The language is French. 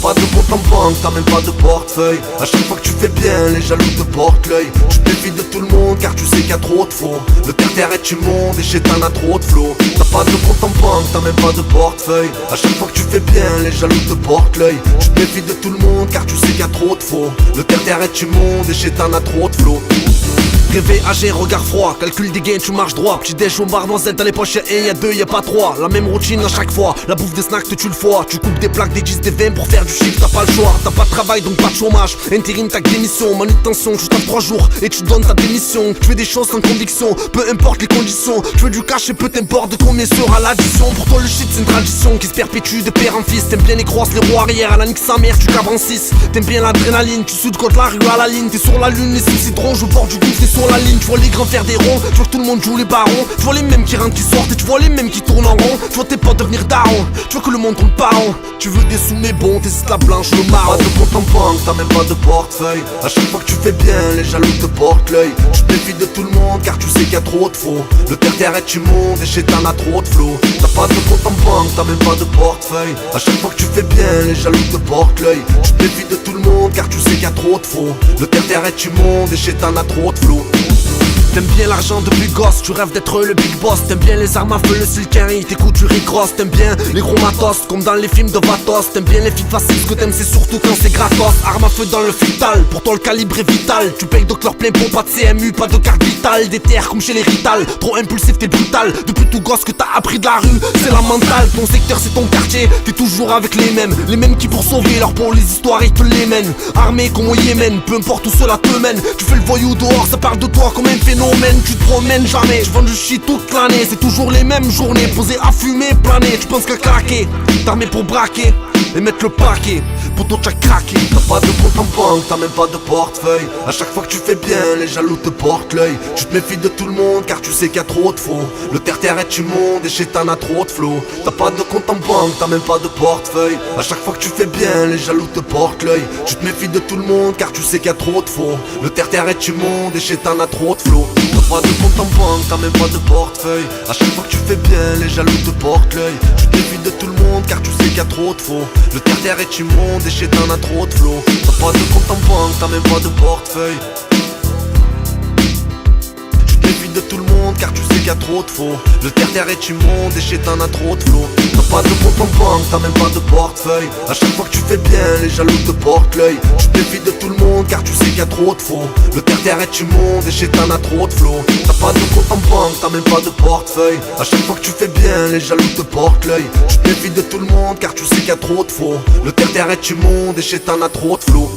pas de compte en banque, t'as même pas de portefeuille. À chaque fois que tu fais bien, les jaloux te portent l'œil. Tu te méfies de tout le monde car tu sais qu'il y a trop de faux. Le terre est immonde et chez t'en a trop de flots. T'as pas de compte en banque, t'as même pas de portefeuille. À chaque fois que tu fais bien, les jaloux te portent l'œil. Tu te méfies de tout le monde car tu sais qu'il y a trop de faux. Le terre est immonde et chez t'en a trop de flots. Rêver, âgé, regard froid, calcul des gains, tu marches droit. Petit déj au bar, noisette dans les poches, y'a un, y'a deux, y'a pas trois. La même routine à chaque fois, la bouffe des snacks te tue le foie. Tu coupes des plaques, des 10, des 20 pour faire du chiffre, t'as pas le choix. T'as pas de travail donc pas de chômage, intérim ta démission, manutention, tu tapes 3 jours et tu donnes ta démission. Tu fais des choses sans conviction, peu importe les conditions. Tu veux du cash et peu t'importe de combien sera l'addition. Pour toi le shit c'est une tradition qui se perpétue de père en fils. T'aimes bien les crosses, les roues arrière, à la nique sa mère, tu cabres en 6. T'aimes bien l'adrénaline, tu soudes contre la rue à la ligne. T'es sur la lune, les soucis de ronge, au bord du gouffre, t'es sur la ligne. Tu vois les grands faire des ronds, tu vois que tout le monde joue les barons. Tu vois les mêmes qui rentrent, qui sortent et tu vois les mêmes qui tournent en rond. Tu vois tes potes devenir daron, tu vois que le monde tourne pas rond. Tu veux des sous mais bon, t'hésites la blanche, le marron. Pas de compte en banque, t'as même pas de portefeuille. À chaque fois que tu fais bien, les jaloux te portent l'œil. Tu te méfies de tout le monde car tu sais qu'il y a trop de faux. Le terre est immonde et chez t'en a trop de flots. T'as pas de compte en banque, t'as même pas de portefeuille. À chaque fois que tu fais bien, les jaloux te portent l'œil. Tu te méfies de tout le monde car tu sais qu'il y a trop de faux. Le terre est immonde et chez t'en a trop de flots. T'aimes bien l'argent depuis gosse, tu rêves d'être le big boss. T'aimes bien les armes à feu, le silkery, t'écoutes du Rick Ross. T'aimes bien les gros matos, comme dans les films de Vatos. T'aimes bien les filles faciles, ce que t'aimes c'est surtout quand c'est gratos. Arme à feu dans le futal, pour toi le calibre est vital. Tu payes donc leur plein pot, pas de CMU, pas de carte vitale. Des terres comme chez les Rital, trop impulsif t'es brutal. Depuis tout gosse que t'as appris de la rue, c'est la mentale. Ton secteur c'est ton quartier, t'es toujours avec les mêmes qui pour sauver leur peau, les histoires ils te les mènent. Armés comme au Yémen, peu importe où cela te mène. Tu fais le voyou dehors, ça parle de toi comme un phénomène. Tu te promènes jamais, tu vends du shit toute l'année. C'est toujours les mêmes journées, posées à fumer, planer. Tu penses qu'à craquer, t'armé pour braquer et mettre le paquet, pour toi t'as craqué. T'as pas de compte en banque, t'as même pas de portefeuille. À chaque fois que tu fais bien, les jaloux te portent l'œil. Tu te méfies de tout le monde car tu sais qu'il y a trop de faux. Le terre est immonde et chez t'en a trop de flots. T'as pas de compte en banque, t'as même pas de portefeuille. À chaque fois que tu fais bien, les jaloux te portent l'œil. Tu te méfies de tout le monde car tu sais qu'il y a trop de faux. Le terre est immonde et chez t'en a trop de flots. T'as pas de compte en banque, t'as même pas de portefeuille. À chaque fois que tu fais bien, les jaloux te portent l'œil. Tu te méfies de tout le monde car tu sais qu'il y a trop de faux. Le terre est immonde et chez t'en a trop de flots. T'as pas de compte en banque, t'as même pas de portefeuille. Tu te méfies de tout le monde car tu sais qu'il y a trop de faux. Le terre est immonde et chez t'en a trop de flots. T'as pas de compte en banque, t'as même pas de portefeuille. À chaque fois que tu fais bien, les jaloux te portent l'œil. Tu te méfies de tout le monde car tu sais qu'il y a trop de faux. Le terre est immonde et chez t'en a trop de flots. T'as pas de compte en banque, t'as même pas de portefeuille. À chaque fois que tu fais bien, les jaloux te portent l'œil. Tu te méfies de tout le monde car tu sais qu'il y a trop de faux. Le terre est immonde et chez t'en a trop de flots.